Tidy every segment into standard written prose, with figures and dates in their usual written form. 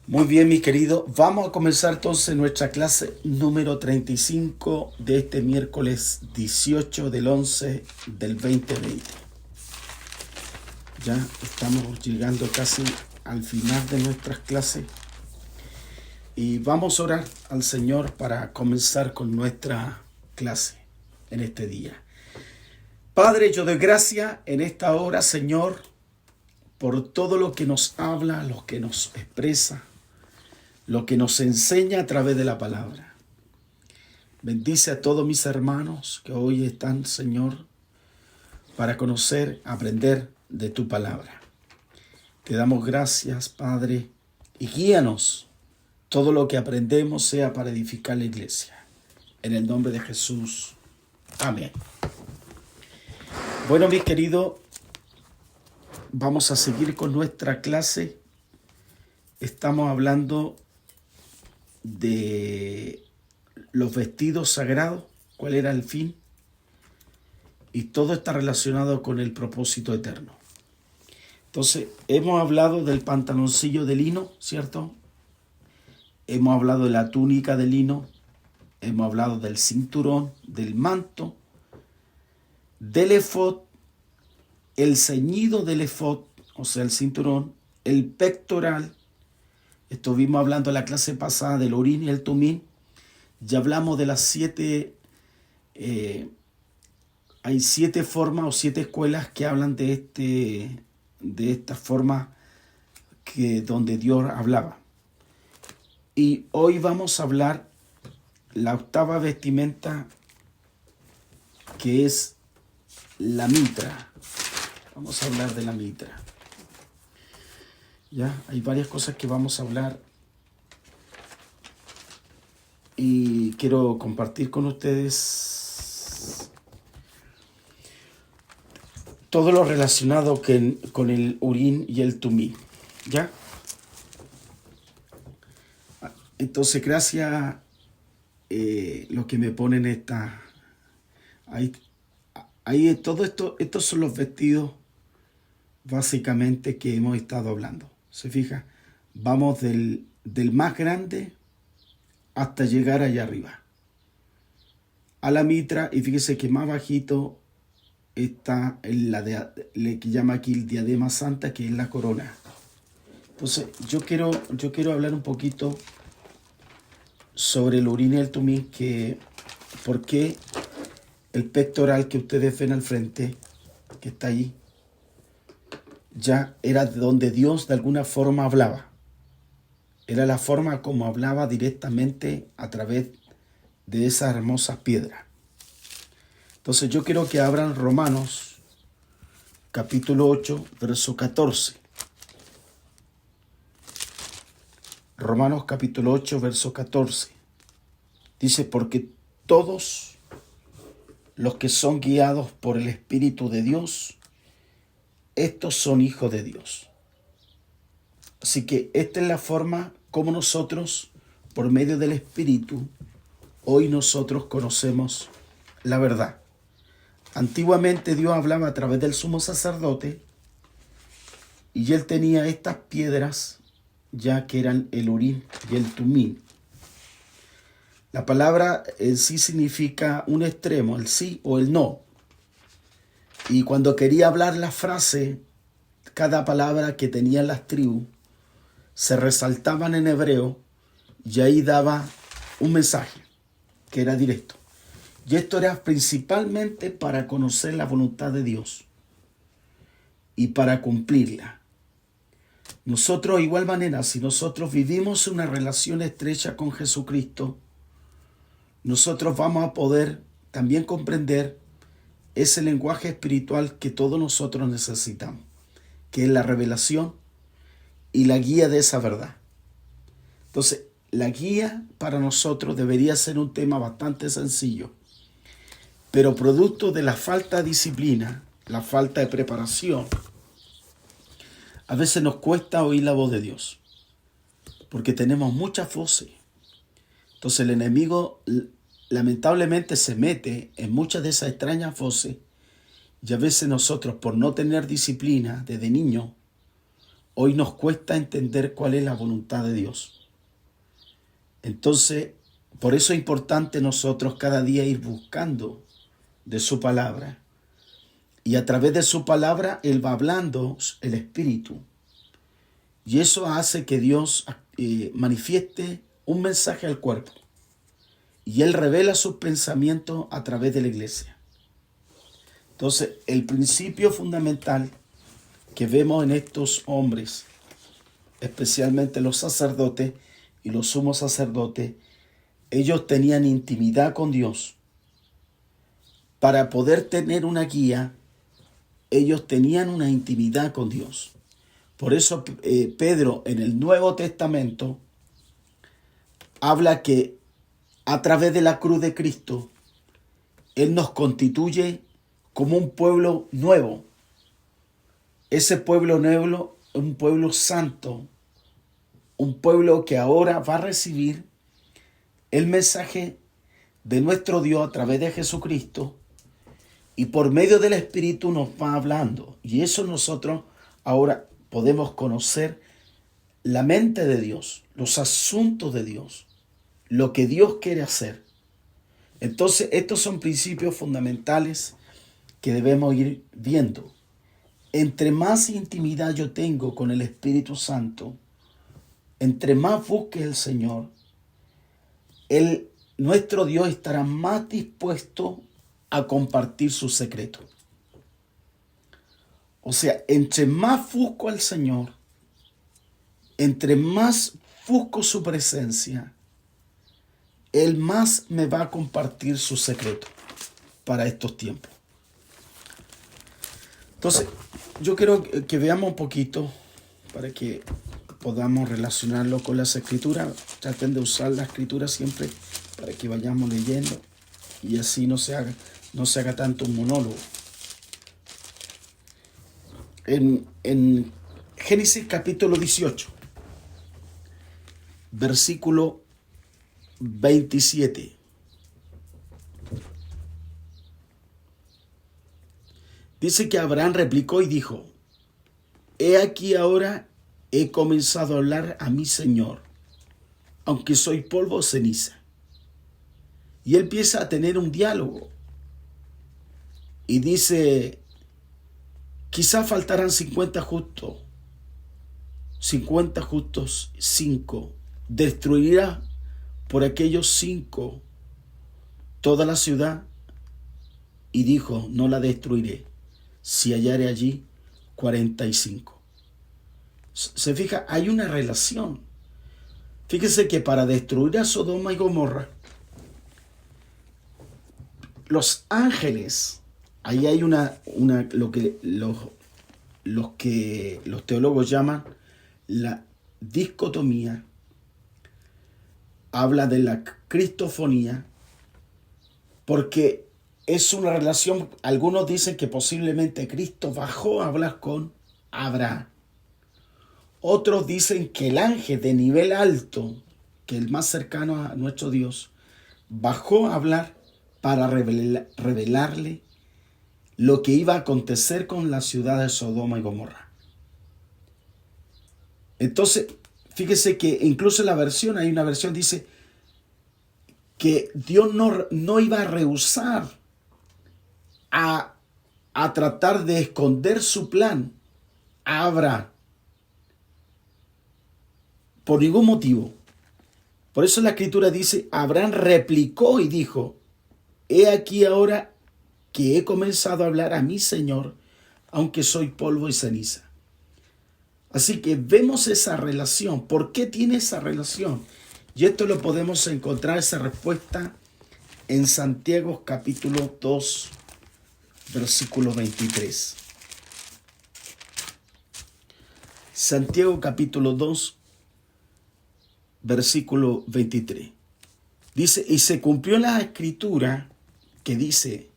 Muy bien, mi querido. Vamos a comenzar entonces nuestra clase número 35 de este miércoles 18 del 11 del 2020. Ya estamos llegando casi al final de nuestras clases y vamos a orar al Señor para comenzar con nuestra clase en este día. Padre, yo doy gracias en esta hora, Señor, por todo lo que nos habla, lo que nos expresa, lo que nos enseña a través de la palabra. Bendice a todos mis hermanos que hoy están, Señor, para conocer, aprender de tu palabra. Te damos gracias, Padre, y guíanos. Todo lo que aprendemos sea para edificar la iglesia. En el nombre de Jesús. Amén. Bueno, mis queridos, vamos a seguir con nuestra clase. Estamos hablando de los vestidos sagrados, cuál era el fin, y todo está relacionado con el propósito eterno. Entonces, hemos hablado del pantaloncillo de lino, ¿cierto? Hemos hablado de la túnica de lino, hemos hablado del cinturón, del manto, del efod, el ceñido del efod, o sea, el cinturón, el pectoral. Estuvimos hablando en la clase pasada del urín y el tumín. Ya hablamos de las 7, hay 7 formas o 7 escuelas que hablan de esta forma donde Dios hablaba. Y hoy vamos a hablar la octava vestimenta, que es la mitra. Vamos a hablar de la mitra. Ya, hay varias cosas que vamos a hablar y quiero compartir con ustedes todo lo relacionado con el urín y el tumí. ¿Ya? Entonces, gracias los que me ponen esta. Ahí todo esto, estos son los vestidos básicamente que hemos estado hablando. ¿Se fija? Vamos del más grande hasta llegar allá arriba a la mitra, y fíjese que más bajito está le que llama aquí el diadema santa, que es la corona. Entonces yo quiero hablar un poquito sobre el urín y el tumí, que por qué el pectoral que ustedes ven al frente, que está ahí, ya era de donde Dios de alguna forma hablaba. Era la forma como hablaba directamente a través de esas hermosas piedras. Entonces yo quiero que abran Romanos capítulo 8, verso 14. Romanos capítulo 8, verso 14. Dice, porque todos los que son guiados por el Espíritu de Dios, estos son hijos de Dios. Así que esta es la forma como nosotros, por medio del Espíritu, hoy nosotros conocemos la verdad. Antiguamente Dios hablaba a través del sumo sacerdote y él tenía estas piedras, ya que eran el urín y el tumín. La palabra en sí significa un extremo, el sí o el no. Y cuando quería hablar la frase, cada palabra que tenían las tribus se resaltaban en hebreo y ahí daba un mensaje que era directo. Y esto era principalmente para conocer la voluntad de Dios y para cumplirla. Nosotros, de igual manera, si nosotros vivimos una relación estrecha con Jesucristo, nosotros vamos a poder también comprender ese lenguaje espiritual que todos nosotros necesitamos, que es la revelación y la guía de esa verdad. Entonces, la guía para nosotros debería ser un tema bastante sencillo, pero producto de la falta de disciplina, la falta de preparación, a veces nos cuesta oír la voz de Dios, porque tenemos muchas voces. Entonces el enemigo lamentablemente se mete en muchas de esas extrañas voces, y a veces nosotros, por no tener disciplina desde niño, hoy nos cuesta entender cuál es la voluntad de Dios. Entonces, por eso es importante nosotros cada día ir buscando de su palabra. Y a través de su palabra, Él va hablando el Espíritu. Y eso hace que Dios manifieste un mensaje al cuerpo. Y Él revela sus pensamientos a través de la iglesia. Entonces, el principio fundamental que vemos en estos hombres, especialmente los sacerdotes y los sumos sacerdotes, ellos tenían intimidad con Dios. Para poder tener una guía, ellos tenían una intimidad con Dios. Por eso Pedro en el Nuevo Testamento habla que a través de la cruz de Cristo, Él nos constituye como un pueblo nuevo. Ese pueblo nuevo es un pueblo santo, un pueblo que ahora va a recibir el mensaje de nuestro Dios a través de Jesucristo, y por medio del Espíritu nos va hablando. Y eso nosotros ahora podemos conocer la mente de Dios, los asuntos de Dios, lo que Dios quiere hacer. Entonces, estos son principios fundamentales que debemos ir viendo. Entre más intimidad yo tengo con el Espíritu Santo, entre más busque el Señor, nuestro Dios estará más dispuesto a compartir su secreto. O sea, entre más busco al Señor, entre más busco su presencia, Él más me va a compartir su secreto para estos tiempos. Entonces, yo quiero que veamos un poquito para que podamos relacionarlo con las escrituras. Traten de usar la escritura siempre para que vayamos leyendo y así no se haga tanto un monólogo. En Génesis capítulo 18, versículo 27. Dice que Abraham replicó y dijo: he aquí ahora he comenzado a hablar a mi Señor, aunque soy polvo o ceniza. Y él empieza a tener un diálogo. Y dice: quizá faltarán 50 justos. 50 justos, 5. Destruirá por aquellos 5 toda la ciudad. Y dijo: no la destruiré, si hallare allí 45. Se fija, hay una relación. Fíjese que para destruir a Sodoma y Gomorra, los ángeles, ahí hay lo que los teólogos llaman la dicotomía, habla de la cristofonía, porque es una relación. Algunos dicen que posiblemente Cristo bajó a hablar con Abraham. Otros dicen que el ángel de nivel alto, que el más cercano a nuestro Dios, bajó a hablar para revelarle lo que iba a acontecer con la ciudad de Sodoma y Gomorra. Entonces, fíjese que incluso en hay una versión dice que Dios no iba a rehusar a tratar de esconder su plan a Abraham por ningún motivo. Por eso la escritura dice: Abraham replicó y dijo: he aquí ahora que he comenzado a hablar a mi Señor, aunque soy polvo y ceniza. Así que vemos esa relación. ¿Por qué tiene esa relación? Y esto lo podemos encontrar, esa respuesta, en Santiago capítulo 2, versículo 23. Santiago capítulo 2, versículo 23. Dice: y se cumplió la escritura que dice: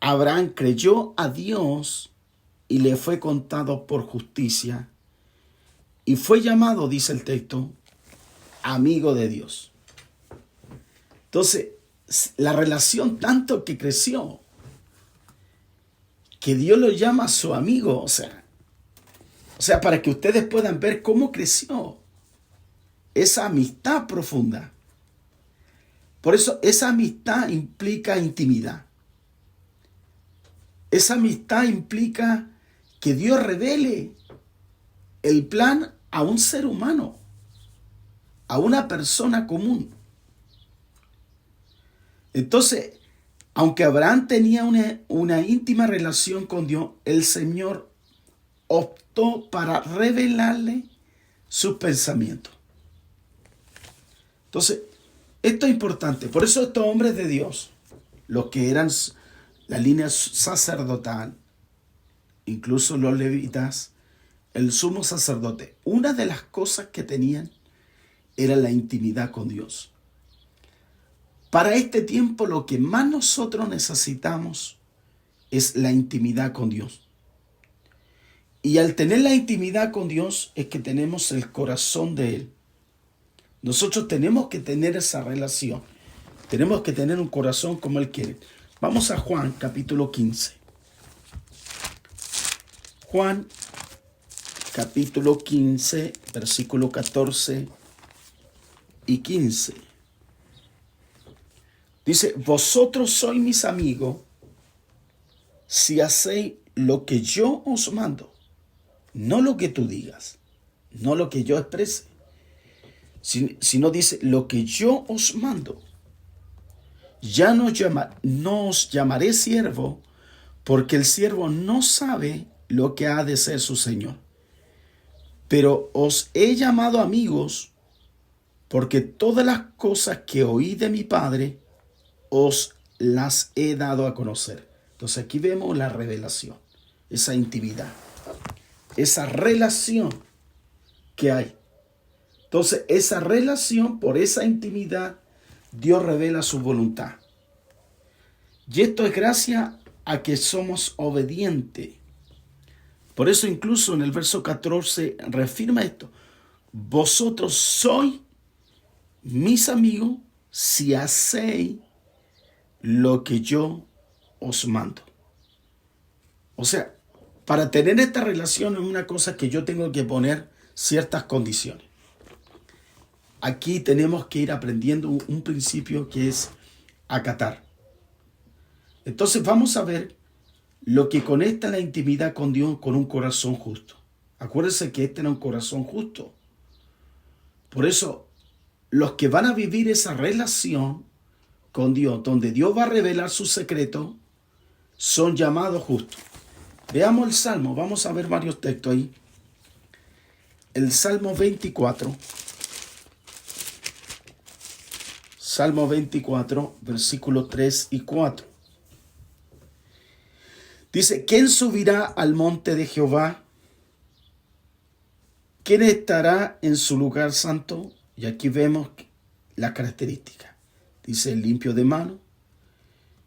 Abraham creyó a Dios y le fue contado por justicia, y fue llamado, dice el texto, amigo de Dios. Entonces, la relación tanto que creció, que Dios lo llama su amigo. O sea, O sea, para que ustedes puedan ver cómo creció esa amistad profunda. Por eso esa amistad implica intimidad. Esa amistad implica que Dios revele el plan a un ser humano, a una persona común. Entonces, aunque Abraham tenía una íntima relación con Dios, el Señor optó para revelarle sus pensamientos. Entonces, esto es importante. Por eso estos hombres de Dios, los que eran la línea sacerdotal, incluso los levitas, el sumo sacerdote, una de las cosas que tenían era la intimidad con Dios. Para este tiempo lo que más nosotros necesitamos es la intimidad con Dios. Y al tener la intimidad con Dios es que tenemos el corazón de Él. Nosotros tenemos que tener esa relación. Tenemos que tener un corazón como Él quiere. Vamos a Juan capítulo 15. Juan capítulo 15, versículo 14 y 15. Dice, vosotros sois mis amigos si hacéis lo que yo os mando. No lo que tú digas, no lo que yo exprese, sino dice lo que yo os mando. Ya no os llamaré siervo, porque el siervo no sabe lo que ha de ser su señor. Pero os he llamado amigos, porque todas las cosas que oí de mi Padre os las he dado a conocer. Entonces aquí vemos la revelación, esa intimidad, esa relación que hay. Entonces esa relación, por esa intimidad, Dios revela su voluntad. Y esto es gracias a que somos obedientes. Por eso incluso en el verso 14 reafirma esto. Vosotros sois mis amigos si hacéis lo que yo os mando. O sea, para tener esta relación es una cosa que yo tengo que poner ciertas condiciones. Aquí tenemos que ir aprendiendo un principio que es acatar. Entonces vamos a ver lo que conecta la intimidad con Dios con un corazón justo. Acuérdense que este era un corazón justo. Por eso, los que van a vivir esa relación con Dios, donde Dios va a revelar sus secretos, son llamados justos. Veamos el Salmo, vamos a ver varios textos ahí. El Salmo 24. Salmo 24, versículos 3 y 4. Dice, ¿quién subirá al monte de Jehová? ¿Quién estará en su lugar santo? Y aquí vemos la característica. Dice, el limpio de mano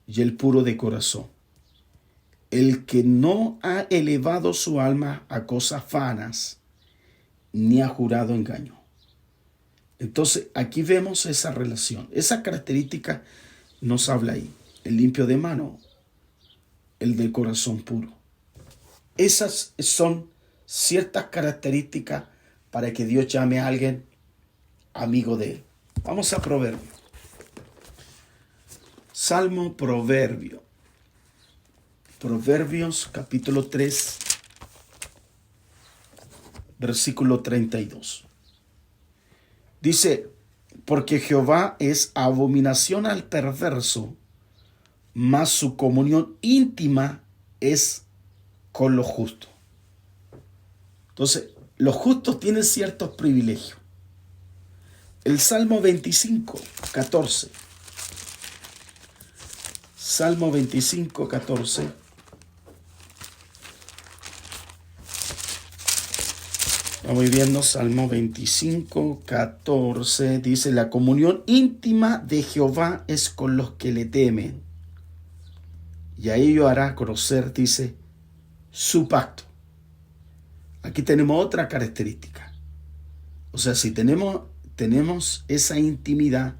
y el puro de corazón. El que no ha elevado su alma a cosas vanas, ni ha jurado engaño. Entonces, aquí vemos esa relación. Esa característica nos habla ahí. El limpio de mano, el del corazón puro. Esas son ciertas características para que Dios llame a alguien amigo de Él. Vamos a Proverbios. Salmo, Proverbio. Proverbios capítulo 3, versículo 32. Dice, porque Jehová es abominación al perverso, mas su comunión íntima es con los justos. Entonces, los justos tienen ciertos privilegios. El Salmo 25, 14. Salmo 25, 14. Vamos viendo Salmo 25, 14. Dice, la comunión íntima de Jehová es con los que le temen. Y a ello hará conocer, dice, su pacto. Aquí tenemos otra característica. O sea, si tenemos esa intimidad,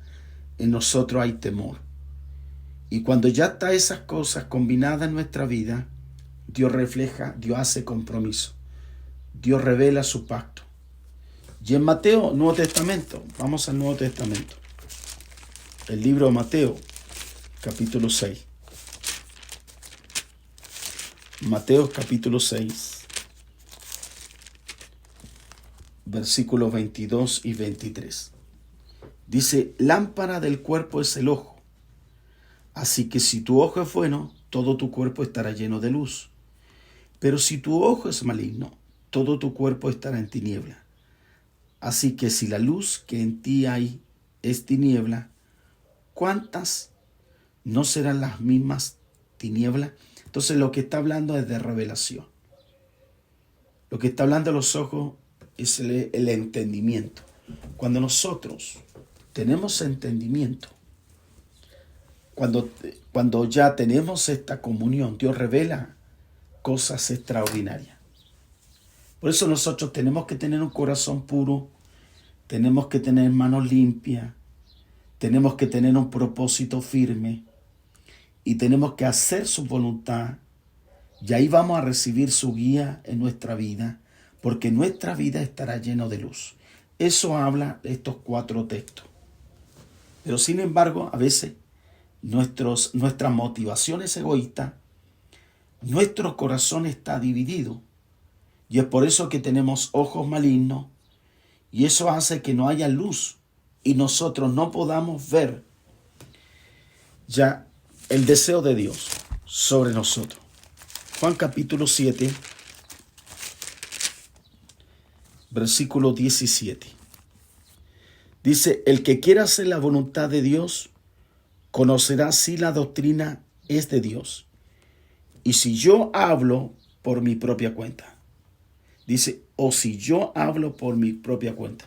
en nosotros hay temor. Y cuando ya está esas cosas combinadas en nuestra vida, Dios refleja, Dios hace compromiso. Dios revela su pacto. Y en Mateo, Nuevo Testamento, vamos al Nuevo Testamento. El libro de Mateo, capítulo 6. Mateo capítulo 6, versículos 22 y 23. Dice, lámpara del cuerpo es el ojo. Así que si tu ojo es bueno, todo tu cuerpo estará lleno de luz. Pero si tu ojo es maligno, todo tu cuerpo estará en tiniebla. Así que si la luz que en ti hay es tiniebla, ¿cuántas no serán las mismas tinieblas? Entonces lo que está hablando es de revelación. Lo que está hablando de los ojos es el entendimiento. Cuando nosotros tenemos entendimiento, cuando ya tenemos esta comunión, Dios revela cosas extraordinarias. Por eso nosotros tenemos que tener un corazón puro, tenemos que tener manos limpias, tenemos que tener un propósito firme y tenemos que hacer su voluntad. Y ahí vamos a recibir su guía en nuestra vida, porque nuestra vida estará llena de luz. Eso habla de estos 4 textos. Pero sin embargo, a veces nuestra motivación es egoísta, nuestro corazón está dividido. Y es por eso que tenemos ojos malignos, y eso hace que no haya luz y nosotros no podamos ver ya el deseo de Dios sobre nosotros. Juan capítulo 7, versículo 17. Dice, el que quiera hacer la voluntad de Dios, conocerá si la doctrina es de Dios. Y si yo hablo por mi propia cuenta. Dice, o si yo hablo por mi propia cuenta.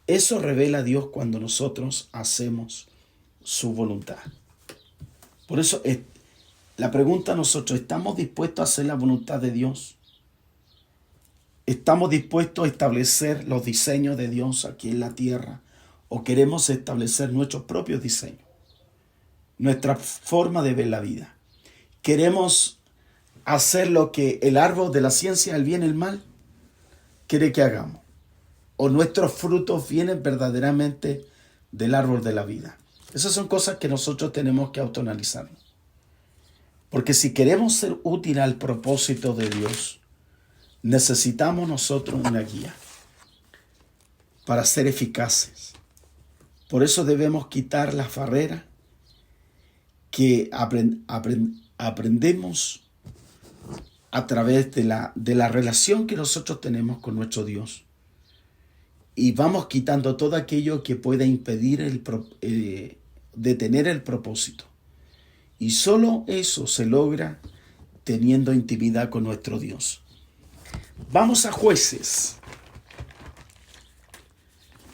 Eso revela a Dios cuando nosotros hacemos su voluntad. Por eso la pregunta a nosotros, ¿estamos dispuestos a hacer la voluntad de Dios? ¿Estamos dispuestos a establecer los diseños de Dios aquí en la tierra? ¿O queremos establecer nuestros propios diseños? Nuestra forma de ver la vida. ¿Queremos hacer lo que el árbol de la ciencia, el bien y el mal, quiere que hagamos? ¿O nuestros frutos vienen verdaderamente del árbol de la vida? Esas son cosas que nosotros tenemos que autoanalizarnos. Porque si queremos ser útil al propósito de Dios, necesitamos nosotros una guía para ser eficaces. Por eso debemos quitar las barreras que aprendemos a través de la relación que nosotros tenemos con nuestro Dios. Y vamos quitando todo aquello que pueda impedir detener el propósito. Y solo eso se logra teniendo intimidad con nuestro Dios. Vamos a Jueces.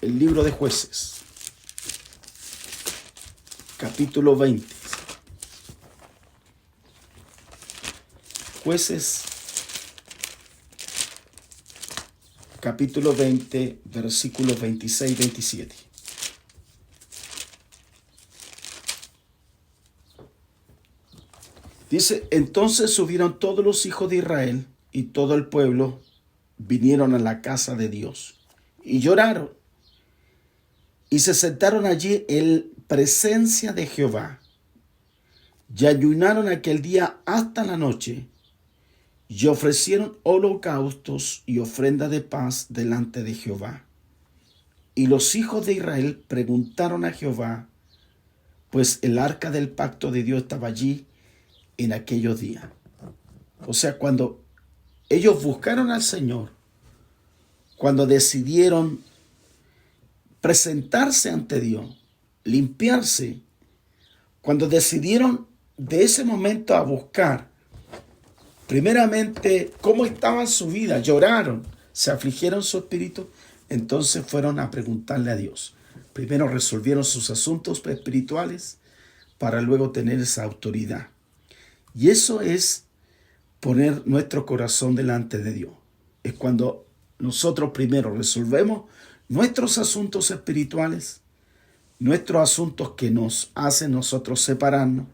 El libro de Jueces. Capítulo 20. Jueces. Capítulo 20, versículos 26 y 27. Dice, entonces subieron todos los hijos de Israel y todo el pueblo vinieron a la casa de Dios y lloraron y se sentaron allí en presencia de Jehová y ayunaron aquel día hasta la noche y ofrecieron holocaustos y ofrenda de paz delante de Jehová. Y los hijos de Israel preguntaron a Jehová, pues el arca del pacto de Dios estaba allí en aquellos días. O sea, cuando ellos buscaron al Señor, cuando decidieron presentarse ante Dios, limpiarse, cuando decidieron de ese momento a buscar, primeramente, cómo estaba su vida, lloraron, se afligieron su espíritu, entonces fueron a preguntarle a Dios. Primero resolvieron sus asuntos espirituales para luego tener esa autoridad. Y eso es poner nuestro corazón delante de Dios. Es cuando nosotros primero resolvemos nuestros asuntos espirituales, nuestros asuntos que nos hacen nosotros separarnos.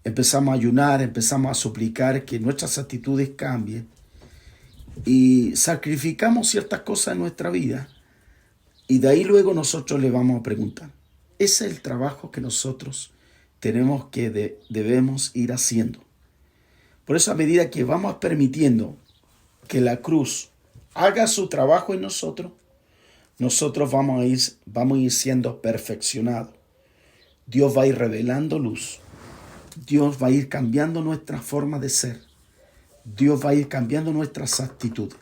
Empezamos a ayunar, empezamos a suplicar que nuestras actitudes cambien. y sacrificamos ciertas cosas en nuestra vida y de ahí luego nosotros le vamos a preguntar. Ese es el trabajo que nosotros debemos ir haciendo. Por eso, a medida que vamos permitiendo que la cruz haga su trabajo en nosotros, nosotros vamos a ir siendo perfeccionados. Dios va a ir revelando luz. Dios va a ir cambiando nuestra forma de ser. Dios va a ir cambiando nuestras actitudes.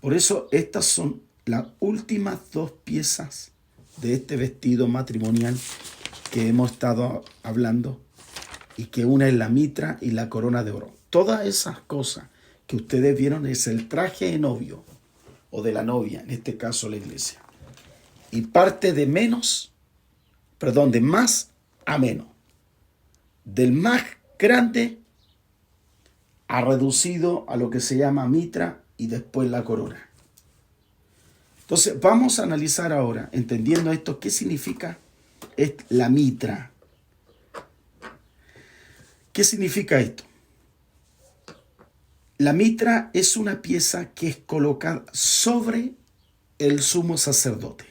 Por eso estas son las últimas dos piezas de este vestido matrimonial que hemos estado hablando, y que una es la mitra y la corona de oro. Todas esas cosas que ustedes vieron es el traje de novio o de la novia, en este caso la iglesia. Y parte de más a menos. Del más grande a reducido a lo que se llama mitra y después la corona. Entonces vamos a analizar ahora, entendiendo esto, qué significa la mitra. ¿Qué significa esto? La mitra es una pieza que es colocada sobre el sumo sacerdote.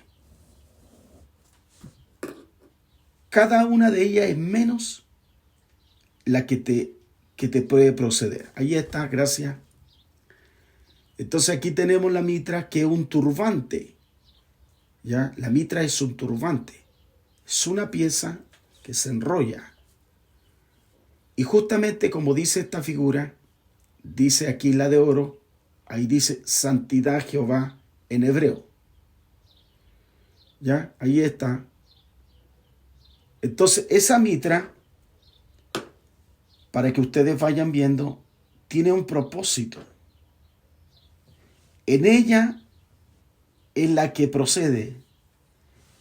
Cada una de ellas es menos la que te puede proceder. Ahí está, gracias. Entonces aquí tenemos la mitra, que es un turbante. ¿Ya? La mitra es un turbante. Es una pieza que se enrolla. Y justamente como dice esta figura, dice aquí la de oro, ahí dice santidad Jehová en hebreo. ¿Ya? Ahí está. Entonces esa mitra, para que ustedes vayan viendo, tiene un propósito. En ella es la que procede,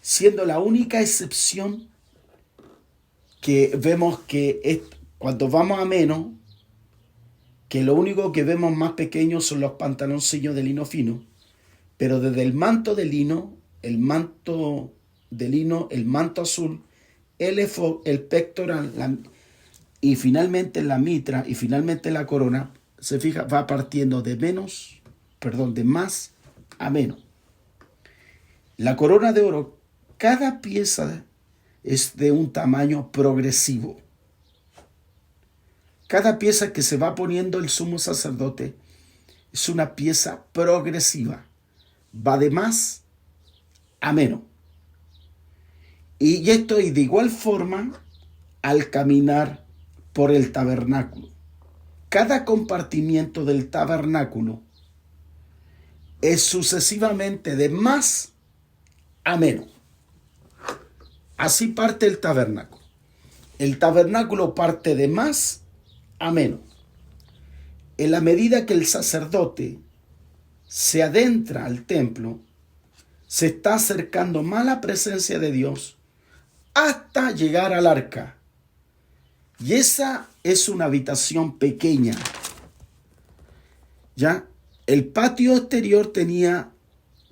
siendo la única excepción que vemos que es cuando vamos a menos, que lo único que vemos más pequeños son los pantaloncillos de lino fino, pero desde el manto de lino, el manto azul, el efod, el pectoral, y finalmente la mitra y finalmente la corona, se fija, va partiendo de más a menos. La corona de oro, cada pieza es de un tamaño progresivo. Cada pieza que se va poniendo el sumo sacerdote es una pieza progresiva. Va de más a menos. Y esto es de igual forma al caminar por el tabernáculo. Cada compartimiento del tabernáculo es sucesivamente de más a menos. Así parte el tabernáculo. El tabernáculo parte de más a menos. En la medida que el sacerdote se adentra al templo, se está acercando más a la presencia de Dios hasta llegar al arca. Y esa es una habitación pequeña. ¿Ya? El patio exterior tenía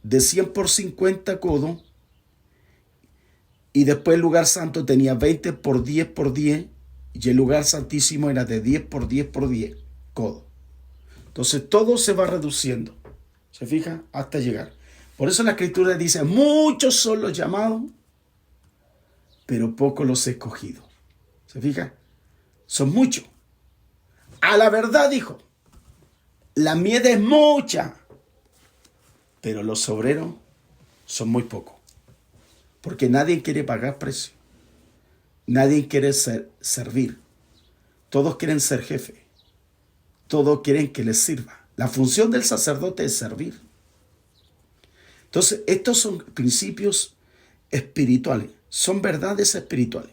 de 100 por 50 codos, y después el lugar santo tenía 20 por 10 por 10, y el lugar santísimo era de 10 por 10 por 10 codos. Entonces todo se va reduciendo, ¿se fija? Hasta llegar. Por eso la Escritura dice, muchos son los llamados, pero pocos los escogidos. ¿Se fija? Son muchos. A la verdad dijo, la mies es mucha, pero los obreros son muy pocos. Porque nadie quiere pagar precio. Nadie quiere servir. Todos quieren ser jefe. Todos quieren que les sirva. La función del sacerdote es servir. Entonces, estos son principios espirituales. Son verdades espirituales.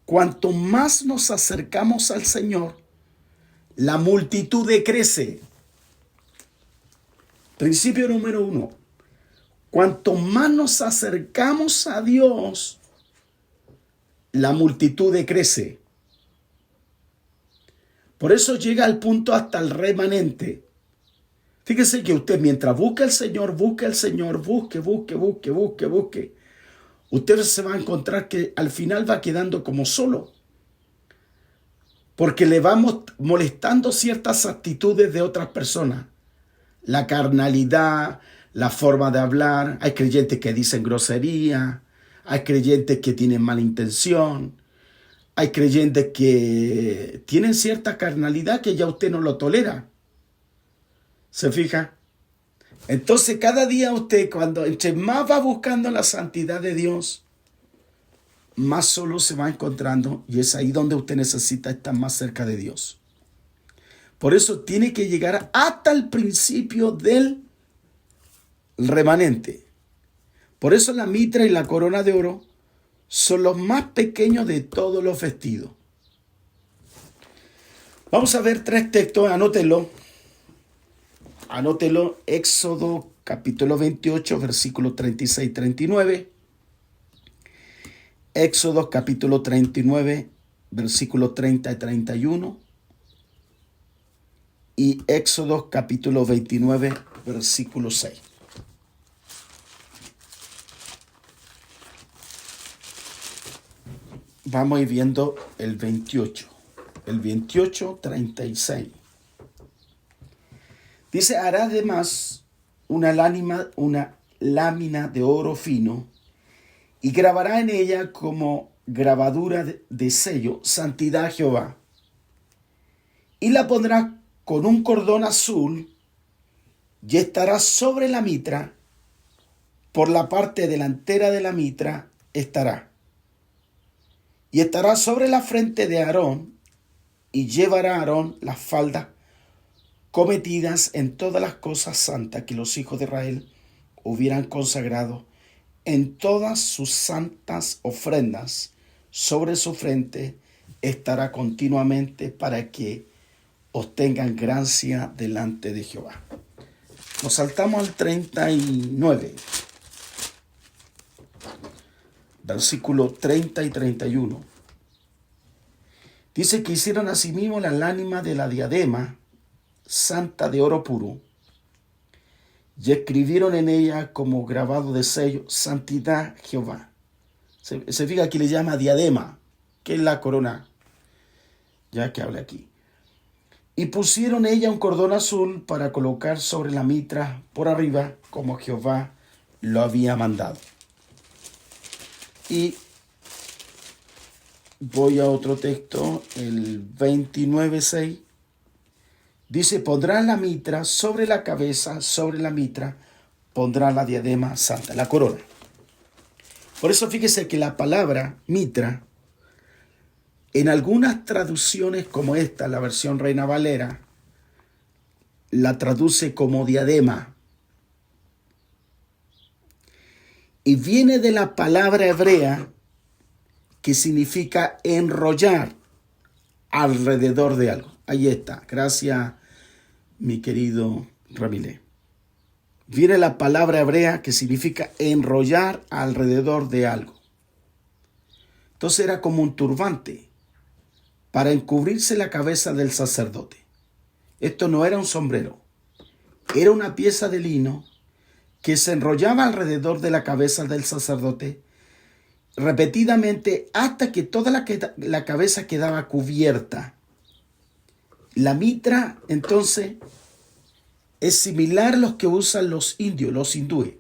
Cuanto más nos acercamos al Señor, la multitud decrece. Principio número 1. Cuanto más nos acercamos a Dios, la multitud decrece. Por eso llega al punto hasta el remanente. Fíjese que usted mientras busca al Señor, busque, usted se va a encontrar que al final va quedando como solo. porque le vamos molestando ciertas actitudes de otras personas. La carnalidad, la forma de hablar. Hay creyentes que dicen grosería, hay creyentes que tienen mala intención, hay creyentes que tienen cierta carnalidad que ya usted no lo tolera. ¿Se fija? Entonces cada día usted, cuando entre más va buscando la santidad de Dios, más solo se va encontrando, y es ahí donde usted necesita estar más cerca de Dios. Por eso tiene que llegar hasta el principio del remanente. Por eso la mitra y la corona de oro son los más pequeños de todos los vestidos. Vamos a ver 3 textos, anótelo. Anótelo, Éxodo capítulo 28, versículos 36 y 39. Éxodo capítulo 39, versículos 30 y 31. Y Éxodo capítulo 29, versículo 6. Vamos a ir viendo el 28. El 28, 36. Dice, hará además una lámina de oro fino y grabará en ella como grabadura de sello, santidad a Jehová. Y la pondrá con un cordón azul y estará sobre la mitra, por la parte delantera de la mitra estará. Y estará sobre la frente de Aarón, y llevará a Aarón las faldas cometidas en todas las cosas santas que los hijos de Israel hubieran consagrado, en todas sus santas ofrendas, sobre su frente estará continuamente, para que obtengan gracia delante de Jehová. Nos saltamos al 39, versículo 30 y 31. Dice que hicieron asimismo la lámina de la diadema santa de oro puro, y escribieron en ella como grabado de sello, santidad Jehová. Se fija que le llama diadema, que es la corona, ya que habla aquí. Y pusieron ella un cordón azul para colocar sobre la mitra por arriba, como Jehová lo había mandado. Y voy a otro texto, el 29:6. Dice, pondrá la mitra sobre la cabeza, sobre la mitra pondrá la diadema santa, la corona. Por eso fíjese que la palabra mitra, en algunas traducciones como esta, la versión Reina Valera, la traduce como diadema. Y viene de la palabra hebrea que significa enrollar alrededor de algo. Ahí está. Gracias, mi querido Ramilé. Viene la palabra hebrea que significa enrollar alrededor de algo. Entonces era como un turbante para encubrirse la cabeza del sacerdote. Esto no era un sombrero. Era una pieza de lino que se enrollaba alrededor de la cabeza del sacerdote repetidamente hasta que toda la cabeza quedaba cubierta. La mitra, entonces, es similar a los que usan los indios, los hindúes.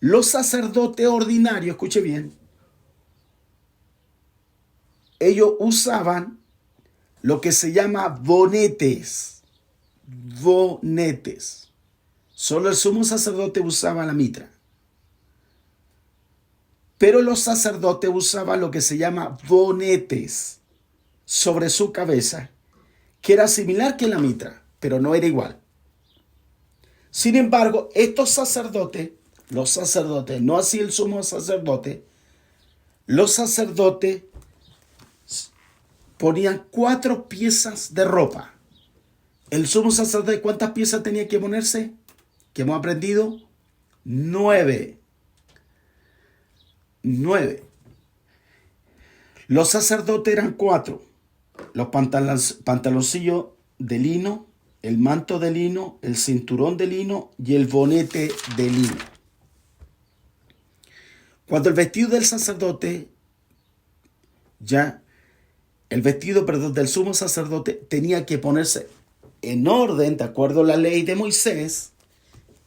Los sacerdotes ordinarios, escuche bien, ellos usaban lo que se llama bonetes. Bonetes. Solo el sumo sacerdote usaba la mitra. Pero los sacerdotes usaban lo que se llama bonetes sobre su cabeza, que era similar que la mitra, pero no era igual. Sin embargo, estos sacerdotes, los sacerdotes, no así el sumo sacerdote, los sacerdotes ponían 4 piezas de ropa. El sumo sacerdote, ¿cuántas piezas tenía que ponerse? ¿Que hemos aprendido? 9. Los sacerdotes eran 4. Los pantaloncillos de lino, el manto de lino, el cinturón de lino y el bonete de lino. Cuando el vestido del sacerdote ya el vestido, perdón, del sumo sacerdote tenía que ponerse en orden, de acuerdo a la ley de Moisés,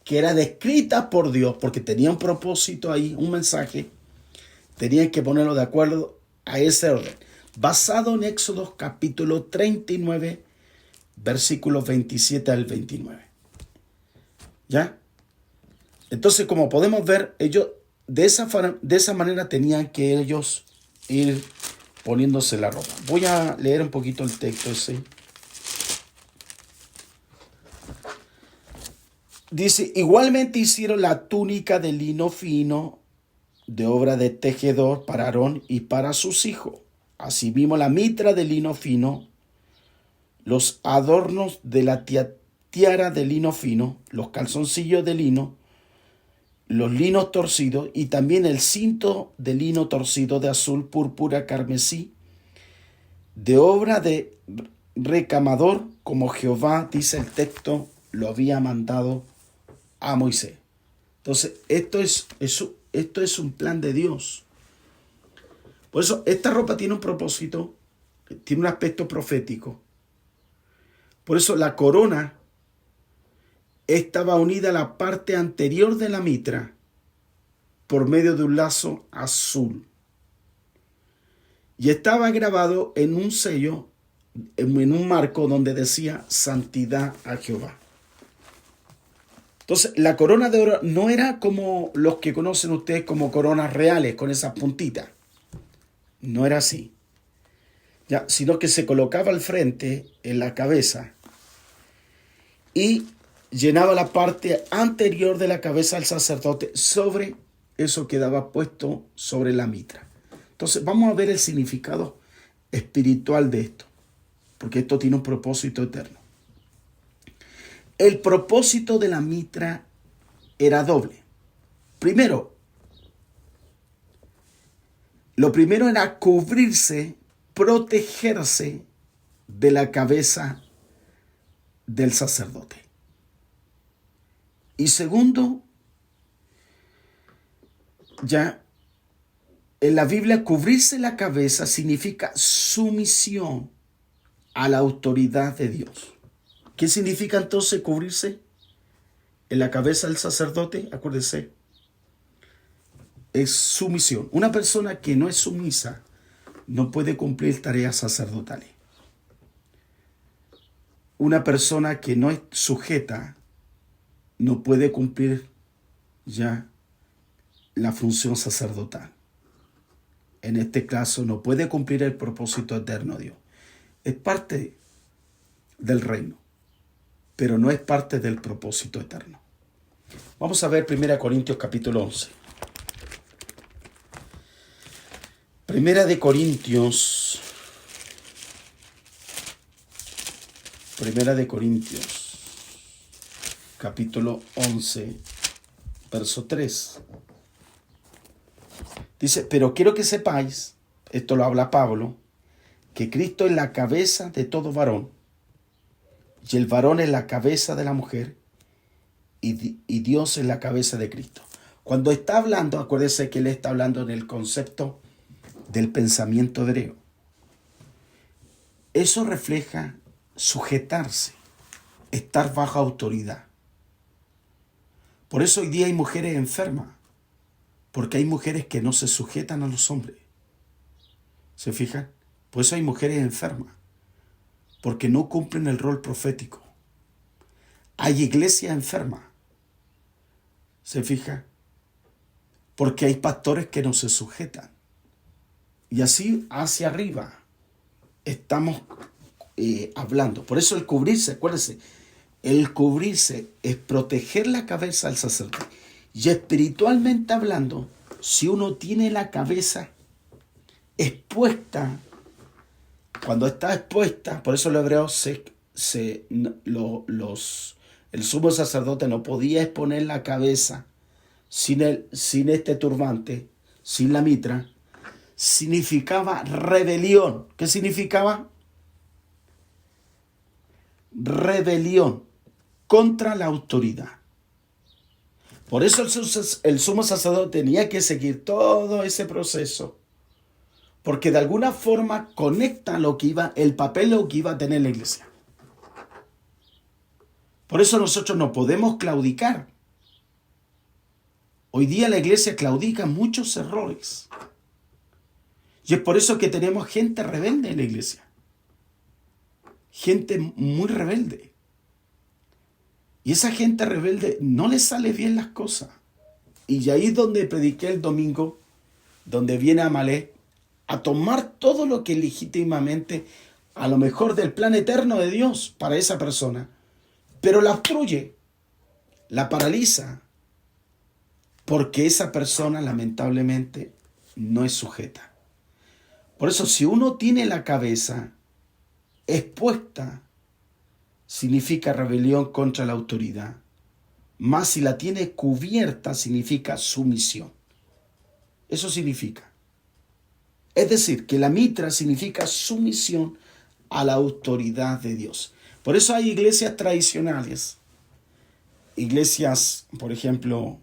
que era descrita por Dios, porque tenía un propósito ahí, un mensaje. Tenían que ponerlo de acuerdo a ese orden, basado en Éxodo capítulo 39, versículos 27 al 29. ¿Ya? Entonces, como podemos ver, ellos de esa manera tenían que ellos ir poniéndose la ropa. Voy a leer un poquito el texto ese. Dice, igualmente hicieron la túnica de lino fino, de obra de tejedor para Aarón y para sus hijos. Asimismo la mitra de lino fino, los adornos de la tiara de lino fino, los calzoncillos de lino, los linos torcidos y también el cinto de lino torcido de azul, púrpura, carmesí, de obra de recamador, como Jehová, dice el texto, lo había mandado a Moisés. Entonces, esto es un plan de Dios. Por eso, esta ropa tiene un propósito, tiene un aspecto profético. Por eso, la corona estaba unida a la parte anterior de la mitra por medio de un lazo azul. Y estaba grabado en un sello, en un marco donde decía santidad a Jehová. Entonces, la corona de oro no era como los que conocen ustedes como coronas reales, con esas puntitas. No era así. Ya, sino que se colocaba al frente, en la cabeza, y llenaba la parte anterior de la cabeza del sacerdote. Sobre eso quedaba puesto sobre la mitra. Entonces, vamos a ver el significado espiritual de esto, porque esto tiene un propósito eterno. El propósito de la mitra era doble. Lo primero era cubrirse, protegerse de la cabeza del sacerdote. Y segundo, ya en la Biblia cubrirse la cabeza significa sumisión a la autoridad de Dios. ¿Qué significa entonces cubrirse en la cabeza del sacerdote? Acuérdense, es sumisión. Una persona que no es sumisa no puede cumplir tareas sacerdotales. Una persona que no es sujeta no puede cumplir ya la función sacerdotal. En este caso no puede cumplir el propósito eterno de Dios. Es parte del reino, pero no es parte del propósito eterno. Vamos a ver 1 Corintios capítulo 11. Primera de Corintios capítulo 11, verso 3. Dice, pero quiero que sepáis, esto lo habla Pablo, que Cristo es la cabeza de todo varón, y el varón es la cabeza de la mujer, y Dios es la cabeza de Cristo. Cuando está hablando, acuérdense que él está hablando en el concepto del pensamiento hebreo. Eso refleja sujetarse, estar bajo autoridad. Por eso hoy día hay mujeres enfermas, porque hay mujeres que no se sujetan a los hombres. ¿Se fijan? Por eso hay mujeres enfermas, porque no cumplen el rol profético. Hay iglesias enfermas. ¿Se fija? Porque hay pastores que no se sujetan. Y así hacia arriba estamos hablando. Por eso el cubrirse, acuérdense, el cubrirse es proteger la cabeza del sacerdote. Y espiritualmente hablando, si uno tiene la cabeza expuesta, cuando está expuesta, por eso los hebreos el sumo sacerdote no podía exponer la cabeza sin este turbante, sin la mitra, significaba rebelión. ¿Qué significaba? Rebelión contra la autoridad. Por eso el sumo sacerdote tenía que seguir todo ese proceso, porque de alguna forma conecta el papel lo que iba a tener la iglesia. Por eso nosotros no podemos claudicar. Hoy día la iglesia claudica en muchos errores. Y es por eso que tenemos gente rebelde en la iglesia. Gente muy rebelde. Y esa gente rebelde no le sale bien las cosas. Y ahí es donde prediqué el domingo, donde viene Amalek a tomar todo lo que legítimamente, a lo mejor del plan eterno de Dios para esa persona, pero la obstruye, la paraliza, porque esa persona lamentablemente no es sujeta. Por eso, si uno tiene la cabeza expuesta, significa rebelión contra la autoridad. Más si la tiene cubierta, significa sumisión. Eso significa. Es decir, que la mitra significa sumisión a la autoridad de Dios. Por eso hay iglesias tradicionales, iglesias, por ejemplo,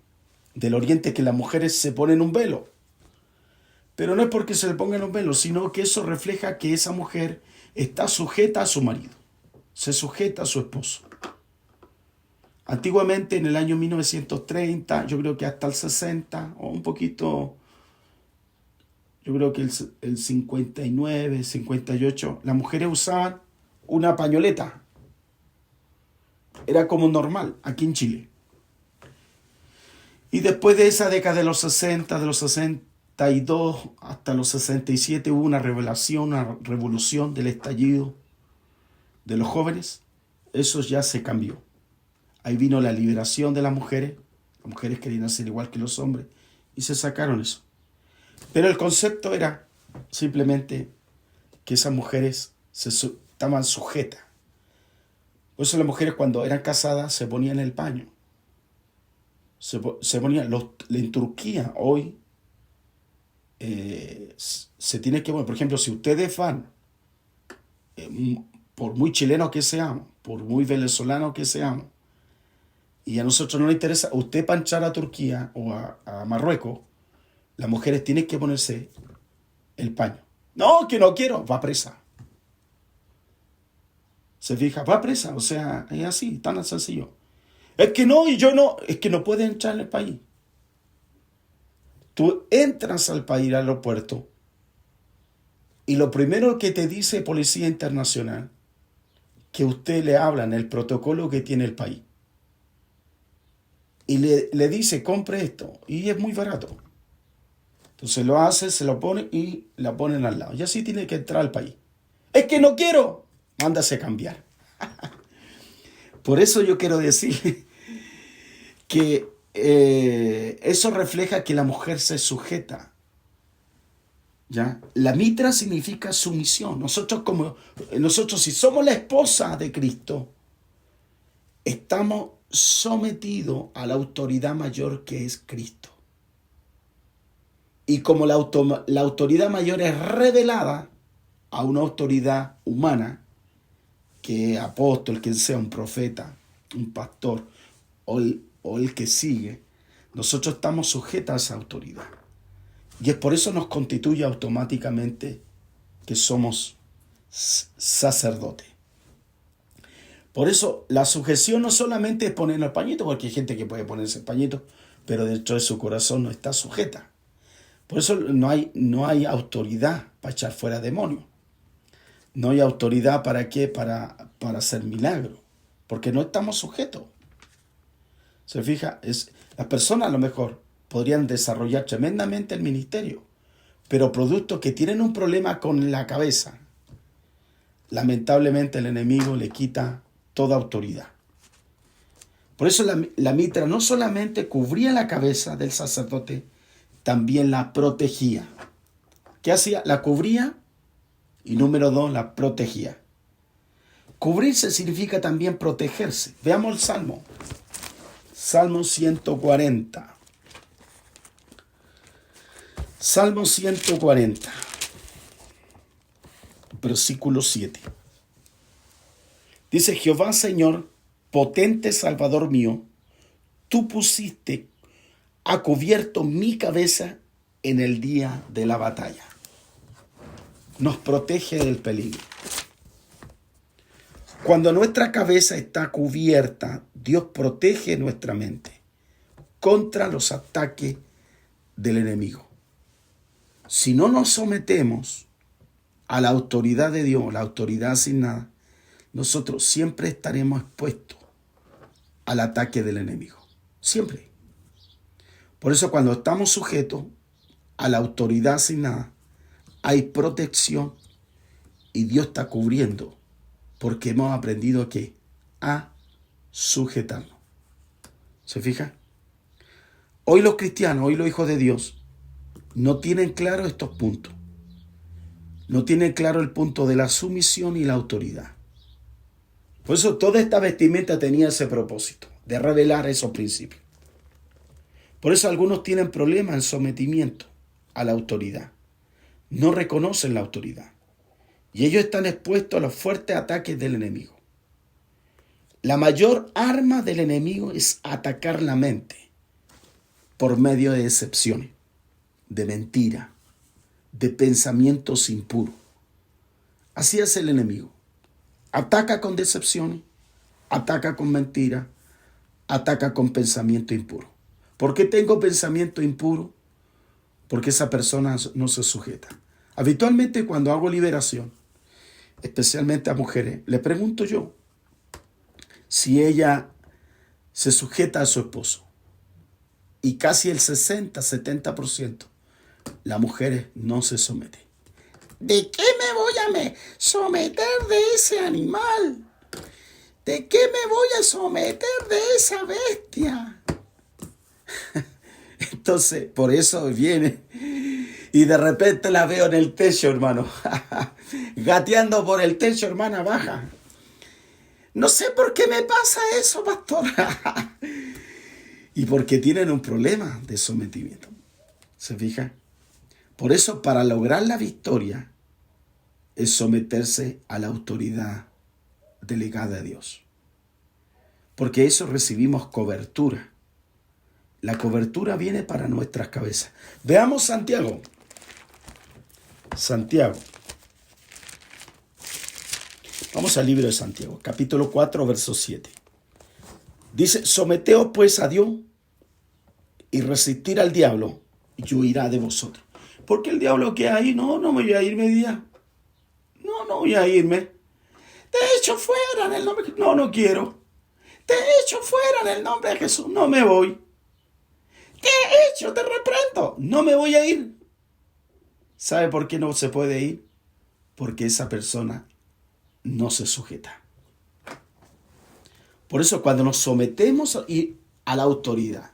del Oriente, que las mujeres se ponen un velo. Pero no es porque se le pongan un velo, sino que eso refleja que esa mujer está sujeta a su marido, se sujeta a su esposo. Antiguamente, en el año 1930, yo creo que hasta el 60, o un poquito, yo creo que el 59, 58, las mujeres usaban una pañoleta. Era como normal aquí en Chile. Y después de esa década de los 60, de los 62 hasta los 67, hubo una revelación, una revolución del estallido de los jóvenes. Eso ya se cambió. Ahí vino la liberación de las mujeres. Las mujeres querían ser igual que los hombres y se sacaron eso. Pero el concepto era simplemente que esas mujeres estaban sujetas. Por eso las mujeres, cuando eran casadas, se ponían el paño. Se ponían en Turquía hoy se tiene que poner. Por ejemplo, si usted es fan, por muy chileno que seamos, por muy venezolano que seamos, y a nosotros no nos interesa, usted para entrar a Turquía o a Marruecos, las mujeres tienen que ponerse el paño. No, que no quiero, va presa. Se fija, va presa, o sea, es así, tan sencillo. Es que no, y yo no, es que no puede entrar en el país. Tú entras al país, al aeropuerto, y lo primero que te dice Policía Internacional, que usted le habla en el protocolo que tiene el país. Y le dice, compre esto, y es muy barato. Entonces lo hace, se lo pone y la ponen al lado. Y así tiene que entrar al país. Es que no quiero, mándase a cambiar. Por eso yo quiero decir que eso refleja que la mujer se sujeta. ¿Ya? La mitra significa sumisión. Nosotros si somos la esposa de Cristo, estamos sometidos a la autoridad mayor que es Cristo. Y como la autoridad mayor es revelada a una autoridad humana, que es apóstol, quien sea un profeta, un pastor o el que sigue, nosotros estamos sujetos a esa autoridad. Y es por eso nos constituye automáticamente que somos sacerdotes. Por eso la sujeción no solamente es poner el pañito, porque hay gente que puede ponerse el pañito, pero dentro de su corazón no está sujeta. Por eso no hay autoridad para echar fuera demonios. No hay autoridad para qué, para hacer milagros, porque no estamos sujetos. ¿Se fija? Las personas a lo mejor podrían desarrollar tremendamente el ministerio, pero producto que tienen un problema con la cabeza, lamentablemente el enemigo le quita toda autoridad. Por eso la mitra no solamente cubría la cabeza del sacerdote, también la protegía. ¿Qué hacía? La cubría y número 2, la protegía. Cubrirse significa también protegerse. Veamos el Salmo. Salmo 140. Salmo 140. Versículo 7. Dice: Jehová, Señor, potente Salvador mío, tú pusiste a cubierto mi cabeza en el día de la batalla. nos protege del peligro. Cuando nuestra cabeza está cubierta, Dios protege nuestra mente contra los ataques del enemigo. Si no nos sometemos a la autoridad de Dios, la autoridad asignada, nosotros siempre estaremos expuestos al ataque del enemigo. Siempre. Por eso cuando estamos sujetos a la autoridad asignada, hay protección y Dios está cubriendo, porque hemos aprendido a sujetarnos. ¿Se fija? Hoy los cristianos, hoy los hijos de Dios, no tienen claro estos puntos. No tienen claro el punto de la sumisión y la autoridad. Por eso toda esta vestimenta tenía ese propósito, de revelar esos principios. Por eso algunos tienen problemas en sometimiento a la autoridad. No reconocen la autoridad. Y ellos están expuestos a los fuertes ataques del enemigo. La mayor arma del enemigo es atacar la mente por medio de decepciones, de mentiras, de pensamientos impuros. Así es el enemigo. Ataca con decepciones, ataca con mentiras, ataca con pensamiento impuro. ¿Por qué tengo pensamiento impuro? Porque esa persona no se sujeta. Habitualmente cuando hago liberación, especialmente a mujeres, le pregunto yo si ella se sujeta a su esposo. Y casi el 60-70% las mujeres no se someten. ¿De qué me voy a someter de ese animal? ¿De qué me voy a someter de esa bestia? Entonces, por eso viene y de repente la veo en el techo, hermano. Gateando por el techo, hermana, baja. No sé por qué me pasa eso, pastor. Y porque tienen un problema de sometimiento. ¿Se fija? Por eso, para lograr la victoria, es someterse a la autoridad delegada de Dios. Porque eso recibimos cobertura. La cobertura viene para nuestras cabezas. Veamos Santiago. Santiago. Vamos al libro de Santiago, capítulo 4, verso 7. Dice, someteos pues a Dios y resistir al diablo y huirá de vosotros. Porque el diablo que hay, no me voy a irme día. No voy a irme. Te echo fuera en el nombre de Jesús. No quiero. Te echo fuera en el nombre de Jesús. No me voy. Te echo, te reprendo. No me voy a ir. ¿Sabe por qué no se puede ir? Porque esa persona no se sujeta. Por eso cuando nos sometemos a la autoridad,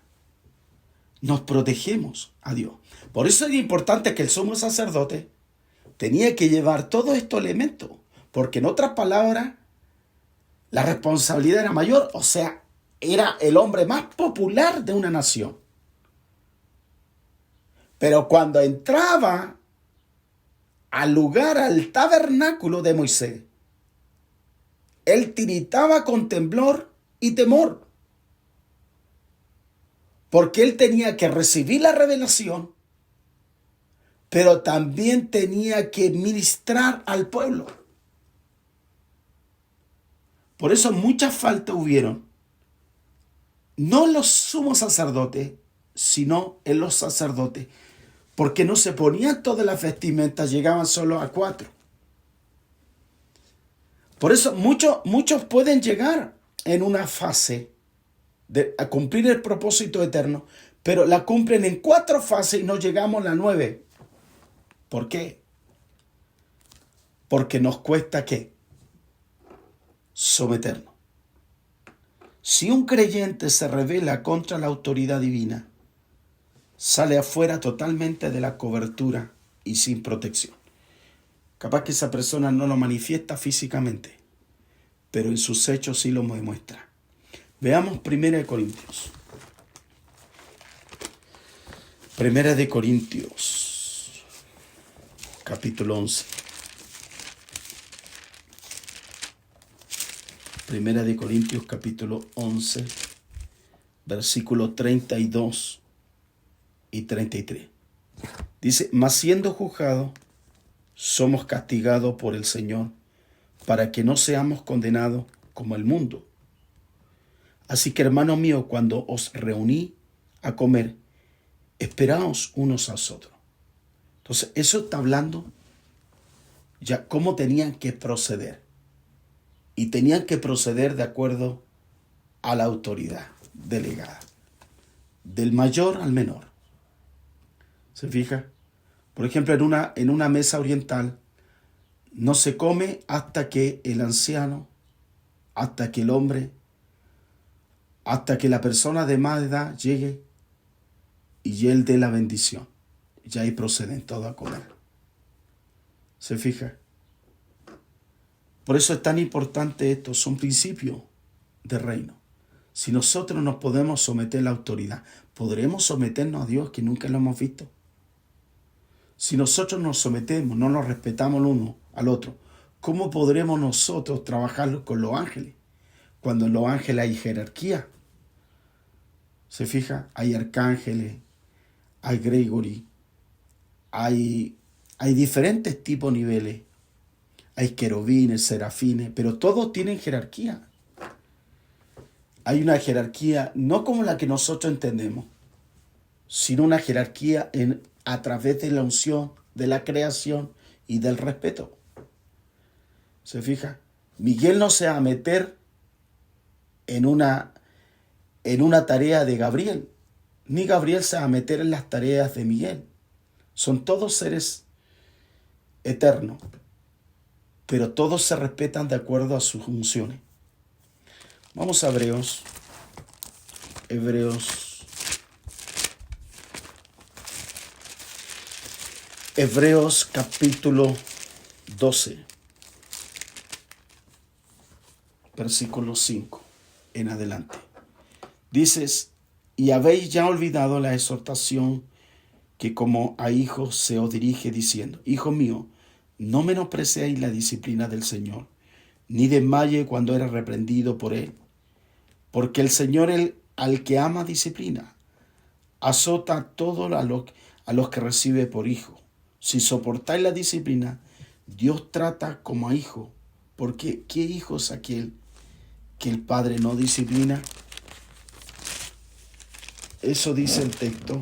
nos protegemos a Dios. Por eso es importante que el sumo sacerdote tenía que llevar todos estos elementos, porque en otras palabras, la responsabilidad era mayor, o sea, era el hombre más popular de una nación. Pero cuando entraba al lugar, al tabernáculo de Moisés, él tiritaba con temblor y temor, porque él tenía que recibir la revelación, pero también tenía que ministrar al pueblo. Por eso muchas faltas hubieron, no en los sumos sacerdotes, sino en los sacerdotes, porque no se ponían todas las vestimentas, llegaban solo a 4. Por eso muchos pueden llegar en una fase a cumplir el propósito eterno, pero la cumplen en 4 fases y no llegamos a la 9. ¿Por qué? Porque nos cuesta ¿qué? Someternos. Si un creyente se rebela contra la autoridad divina, sale afuera totalmente de la cobertura y sin protección. Capaz que esa persona no lo manifiesta físicamente, pero en sus hechos sí lo demuestra. Veamos 1 Corintios. 1 Corintios, capítulo 11. 1 Corintios, capítulo 11, versículos 32 y 33. Dice, mas siendo juzgado, somos castigados por el Señor para que no seamos condenados como el mundo. Así que, hermanos míos, cuando os reuní a comer, esperaos unos a otros. Entonces, eso está hablando ya cómo tenían que proceder. Y tenían que proceder de acuerdo a la autoridad delegada, del mayor al menor. ¿Se fija? Por ejemplo, en una mesa oriental no se come hasta que el anciano, hasta que el hombre, hasta que la persona de más edad llegue y él dé la bendición. Ya ahí proceden todos a comer. ¿Se fija? Por eso es tan importante esto, son principios de reino. Si nosotros nos podemos someter a la autoridad, ¿podremos someternos a Dios que nunca lo hemos visto? Si nosotros nos sometemos, no nos respetamos el uno al otro, ¿cómo podremos nosotros trabajar con los ángeles? Cuando en los ángeles hay jerarquía. ¿Se fija? Hay arcángeles, hay Gregory, hay diferentes tipos de niveles. Hay querubines, serafines, pero todos tienen jerarquía. Hay una jerarquía no como la que nosotros entendemos, sino una jerarquía a través de la unción, de la creación y del respeto. ¿Se fija? Miguel no se va a meter en una tarea de Gabriel, ni Gabriel se va a meter en las tareas de Miguel. Son todos seres eternos, pero todos se respetan de acuerdo a sus funciones. Vamos a Hebreos capítulo 12, versículo 5 en adelante. Dices, y habéis ya olvidado la exhortación que como a hijos se os dirige diciendo, hijo mío, no menospreciéis la disciplina del Señor, ni desmaye cuando eres reprendido por él. Porque el Señor, al que ama, disciplina, azota a todos a los que recibe por hijo. Si soportáis la disciplina, Dios trata como a hijo. Porque ¿qué hijo es aquel que el Padre no disciplina? Eso dice el texto.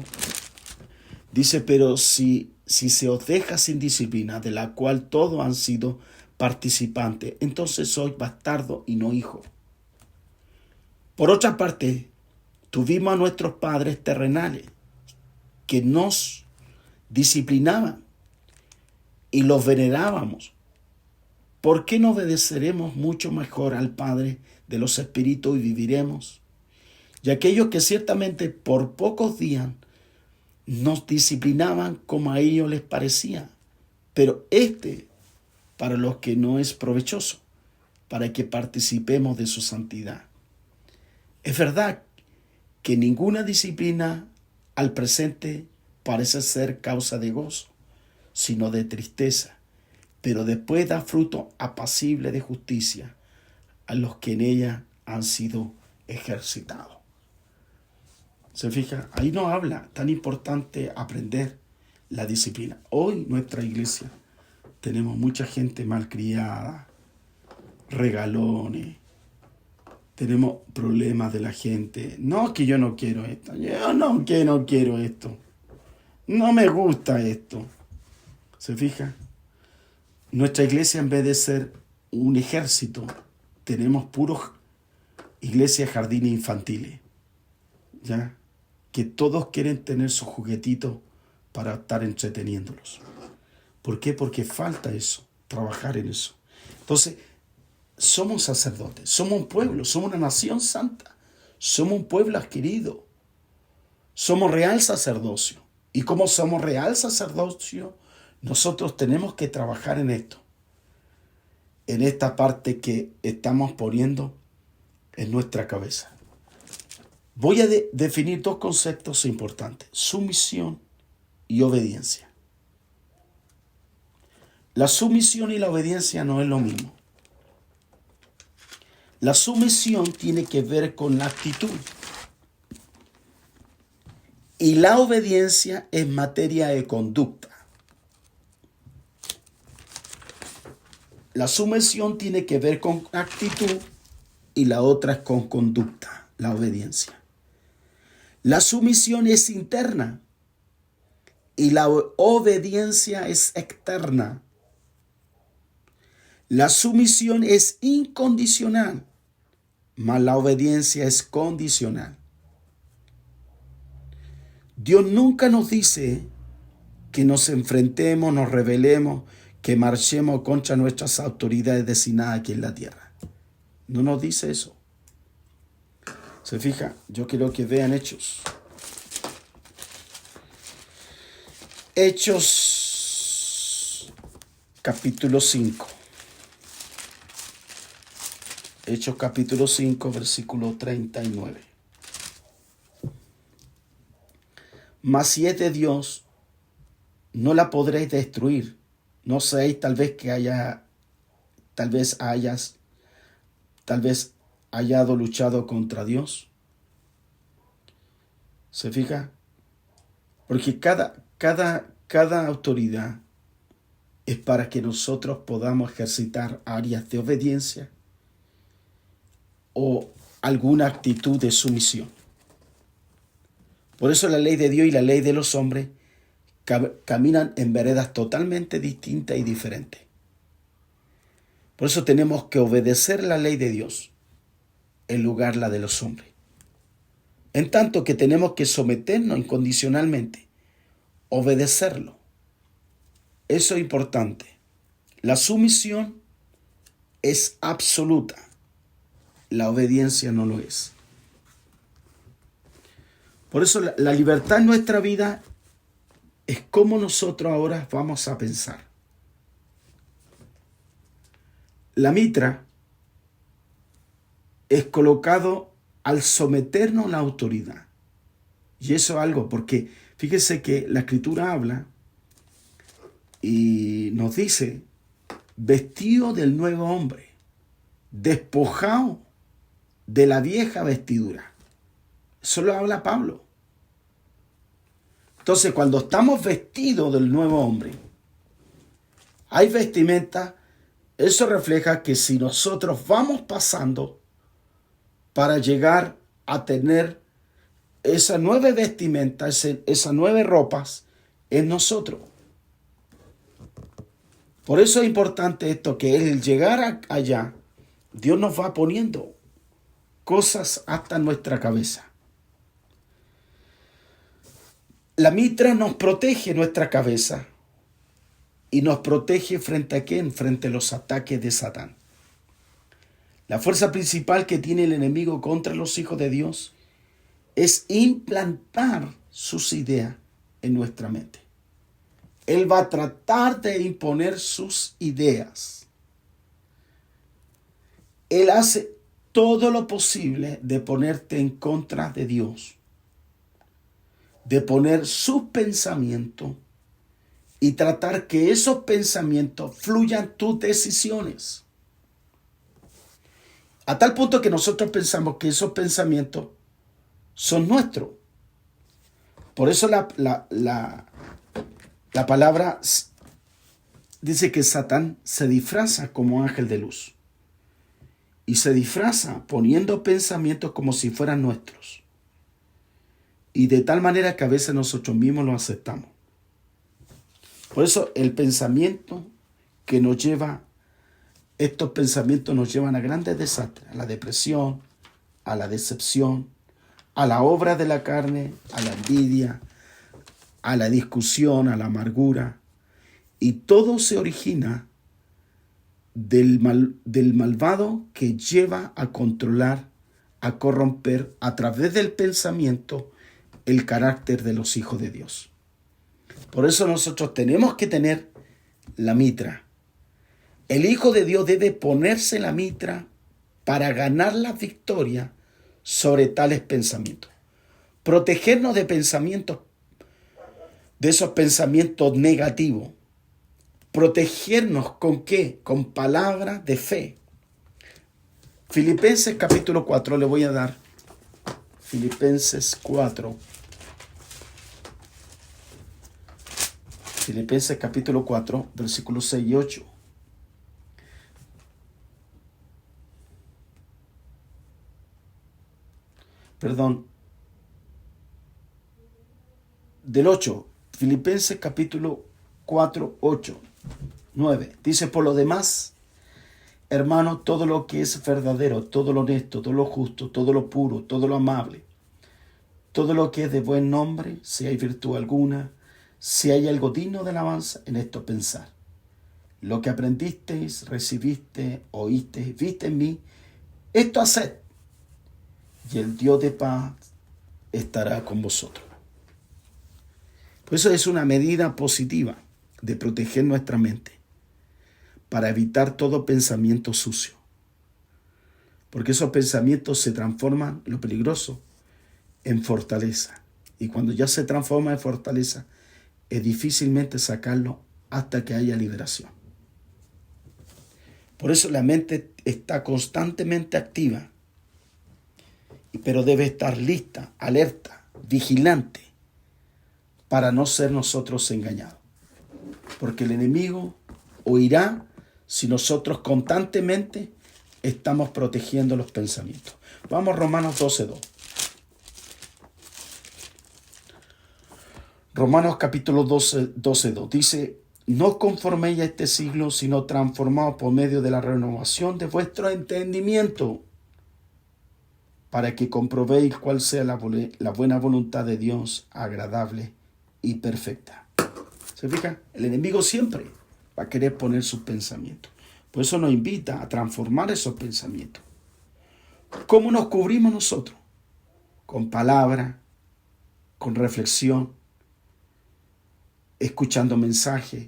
Dice, pero si se os deja sin disciplina, de la cual todos han sido participantes, entonces sois bastardo y no hijo. Por otra parte, tuvimos a nuestros padres terrenales que nos disciplinaban y los venerábamos. ¿Por qué no obedeceremos mucho mejor al Padre de los Espíritus y viviremos? Y aquellos que ciertamente por pocos días nos disciplinaban como a ellos les parecía, pero para los que no es provechoso, para que participemos de su santidad. Es verdad que ninguna disciplina al presente parece ser causa de gozo, sino de tristeza, pero después da fruto apacible de justicia a los que en ella han sido ejercitados. ¿Se fija? Ahí nos habla, tan importante aprender la disciplina. Hoy nuestra iglesia tenemos mucha gente malcriada, regalones, tenemos problemas de la gente. No, que yo no quiero esto, yo no quiero esto, no me gusta esto. ¿Se fija? Nuestra iglesia, en vez de ser un ejército, tenemos puros iglesias jardines infantiles, ¿ya? Que todos quieren tener sus juguetitos para estar entreteniéndolos. ¿Por qué? Porque falta eso, trabajar en eso. Entonces, somos sacerdotes, somos un pueblo, somos una nación santa, somos un pueblo adquirido, somos real sacerdocio. Y como somos real sacerdocio, nosotros tenemos que trabajar en esto, en esta parte que estamos poniendo en nuestra cabeza. Voy a definir dos conceptos importantes: sumisión y obediencia. La sumisión y la obediencia no es lo mismo. La sumisión tiene que ver con la actitud. Y la obediencia es materia de conducta. La sumisión tiene que ver con actitud y la otra es con conducta, la obediencia. La sumisión es interna y la obediencia es externa. La sumisión es incondicional, mas la obediencia es condicional. Dios nunca nos dice que nos enfrentemos, nos rebelemos, que marchemos contra nuestras autoridades designadas aquí en la tierra. No nos dice eso. Se fija, yo quiero que vean Hechos. Hechos capítulo 5. Hechos capítulo 5, versículo 39. Mas si es de Dios, no la podréis destruir. No sabéis tal vez hayado luchado contra Dios. ¿Se fija? Porque cada autoridad es para que nosotros podamos ejercitar áreas de obediencia o alguna actitud de sumisión. Por eso la ley de Dios y la ley de los hombres caminan en veredas totalmente distintas y diferentes. Por eso tenemos que obedecer la ley de Dios en lugar de la de los hombres. En tanto que tenemos que someternos incondicionalmente, obedecerlo. Eso es importante. La sumisión es absoluta. La obediencia no lo es. Por eso la libertad en nuestra vida es como nosotros ahora vamos a pensar. La mitra es colocado al someternos a la autoridad. Y eso es algo, porque fíjese que la Escritura habla y nos dice, vestido del nuevo hombre, despojado de la vieja vestidura. Eso lo habla Pablo. Entonces, cuando estamos vestidos del nuevo hombre, hay vestimenta. Eso refleja que si nosotros vamos pasando para llegar a tener esa nueva vestimenta, esas nuevas ropas en nosotros. Por eso es importante esto, que el llegar allá, Dios nos va poniendo cosas hasta nuestra cabeza. La mitra nos protege nuestra cabeza y nos protege frente a ¿quién? Frente a los ataques de Satán. La fuerza principal que tiene el enemigo contra los hijos de Dios es implantar sus ideas en nuestra mente. Él va a tratar de imponer sus ideas. Él hace todo lo posible de ponerte en contra de Dios, de poner sus pensamientos y tratar que esos pensamientos fluyan tus decisiones. A tal punto que nosotros pensamos que esos pensamientos son nuestros. Por eso la palabra dice que Satán se disfraza como ángel de luz. Y se disfraza poniendo pensamientos como si fueran nuestros. Y de tal manera que a veces nosotros mismos lo aceptamos. Por eso el pensamiento que nos lleva, estos pensamientos nos llevan a grandes desastres, a la depresión, a la decepción, a la obra de la carne, a la envidia, a la discusión, a la amargura. Y todo se origina del malvado que lleva a controlar, a corromper a través del pensamiento el carácter de los hijos de Dios. Por eso nosotros tenemos que tener la mitra. El Hijo de Dios debe ponerse la mitra para ganar la victoria sobre tales pensamientos. Protegernos de pensamientos, de esos pensamientos negativos. Protegernos ¿con qué? Con palabras de fe. Filipenses capítulo 4 le voy a dar. Filipenses 4. Filipenses capítulo 4, versículos 6 y 8. del 8, Filipenses capítulo 4, 8, 9. Dice, por lo demás, hermano, todo lo que es verdadero, todo lo honesto, todo lo justo, todo lo puro, todo lo amable, todo lo que es de buen nombre, si hay virtud alguna, si hay algo digno de alabanza, en esto pensar. Lo que aprendisteis, recibiste, oísteis, viste en mí, esto haced, y el Dios de paz estará con vosotros. Por eso es una medida positiva de proteger nuestra mente, para evitar todo pensamiento sucio. Porque esos pensamientos se transforman, lo peligroso, en fortaleza. Y cuando ya se transforma en fortaleza, es difícilmente sacarlo hasta que haya liberación. Por eso la mente está constantemente activa, pero debe estar lista, alerta, vigilante, para no ser nosotros engañados. Porque el enemigo huirá si nosotros constantemente estamos protegiendo los pensamientos. Vamos a Romanos 12:2. Romanos capítulo 12:2 dice, no os conforméis a este siglo, sino transformaos por medio de la renovación de vuestro entendimiento, para que comprobéis cuál sea la buena voluntad de Dios, agradable y perfecta. ¿Se fija? El enemigo siempre va a querer poner sus pensamientos. Por eso nos invita a transformar esos pensamientos. ¿Cómo nos cubrimos nosotros? Con palabra, con reflexión, escuchando mensajes,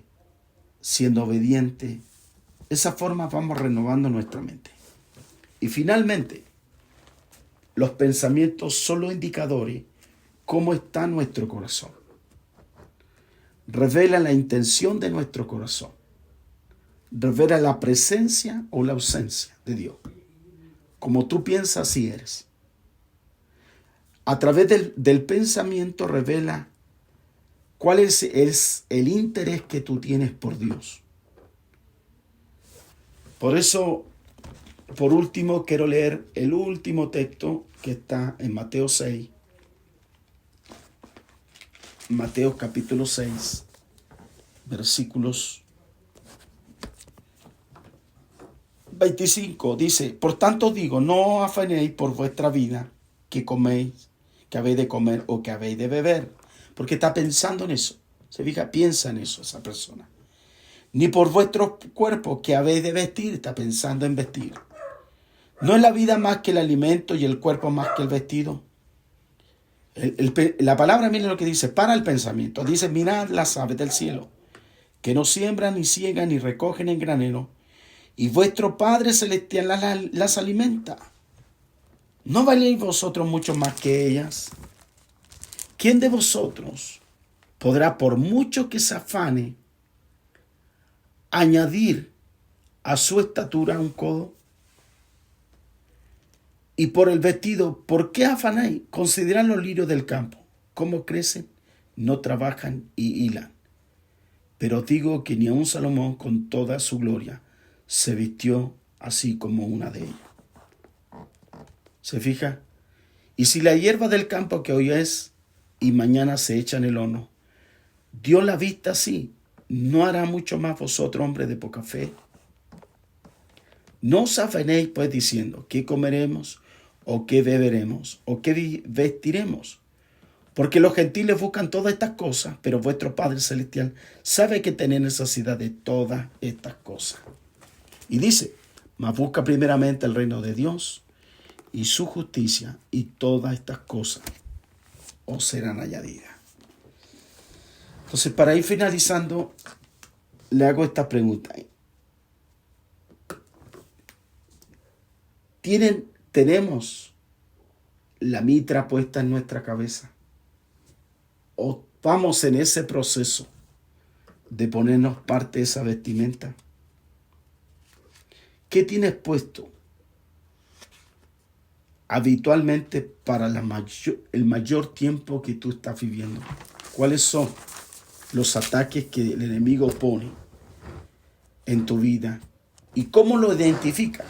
siendo obediente. De esa forma vamos renovando nuestra mente. Y finalmente, los pensamientos son los indicadores cómo está nuestro corazón. Revela la intención de nuestro corazón. Revela la presencia o la ausencia de Dios. Como tú piensas, así eres. A través del pensamiento revela cuál es el interés que tú tienes por Dios. Por eso, por último, quiero leer el último texto que está en Mateo 6. Mateo capítulo 6, versículos 25. Dice, por tanto digo, no afanéis por vuestra vida, que coméis, que habéis de comer o que habéis de beber. Porque está pensando en eso. Se fija, piensa en eso esa persona. Ni por vuestro cuerpo, que habéis de vestir, está pensando en vestir. ¿No es la vida más que el alimento y el cuerpo más que el vestido? La palabra, miren lo que dice, para el pensamiento. Dice, mirad las aves del cielo, que no siembran, ni ciegan, ni recogen en granero, y vuestro Padre Celestial las alimenta. ¿No valéis vosotros mucho más que ellas? ¿Quién de vosotros podrá, por mucho que se afane, añadir a su estatura un codo? Y por el vestido, ¿por qué afanáis? Considerad los lirios del campo, cómo crecen, no trabajan y hilan. Pero digo que ni aun Salomón con toda su gloria se vistió así como una de ellas. ¿Se fija? Y si la hierba del campo que hoy es y mañana se echa en el horno, Dios la vista así, ¿no hará mucho más vosotros, hombres de poca fe? No os afanéis pues diciendo, ¿qué comeremos? ¿O qué beberemos? ¿O qué vestiremos? Porque los gentiles buscan todas estas cosas, pero vuestro Padre Celestial sabe que tenéis necesidad de todas estas cosas. Y dice, mas busca primeramente el reino de Dios y su justicia, y todas estas cosas os serán añadidas. Entonces, para ir finalizando, le hago esta pregunta. ¿Tenemos la mitra puesta en nuestra cabeza? ¿O vamos en ese proceso de ponernos parte de esa vestimenta? ¿Qué tienes puesto habitualmente para el mayor tiempo que tú estás viviendo? ¿Cuáles son los ataques que el enemigo pone en tu vida? ¿Y cómo lo identifica?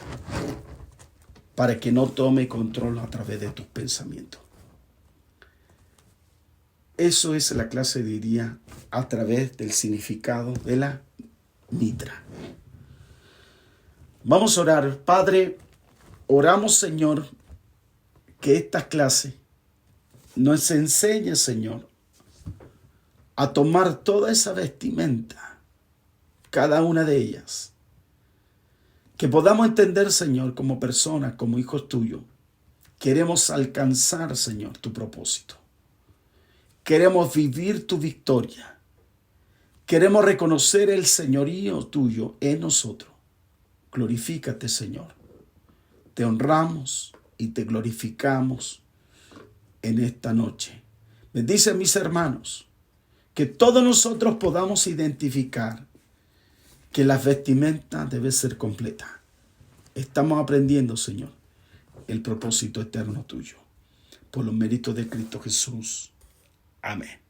para que no tome control a través de tus pensamientos. Eso es la clase de día a través del significado de la mitra. Vamos a orar. Padre, oramos, Señor, que esta clase nos enseñe, Señor, a tomar toda esa vestimenta, cada una de ellas. Que podamos entender, Señor, como personas, como hijos tuyos, queremos alcanzar, Señor, tu propósito. Queremos vivir tu victoria. Queremos reconocer el señorío tuyo en nosotros. Glorifícate, Señor. Te honramos y te glorificamos en esta noche. Bendice a mis hermanos, que todos nosotros podamos identificar que la vestimenta debe ser completa. Estamos aprendiendo, Señor, el propósito eterno tuyo. Por los méritos de Cristo Jesús. Amén.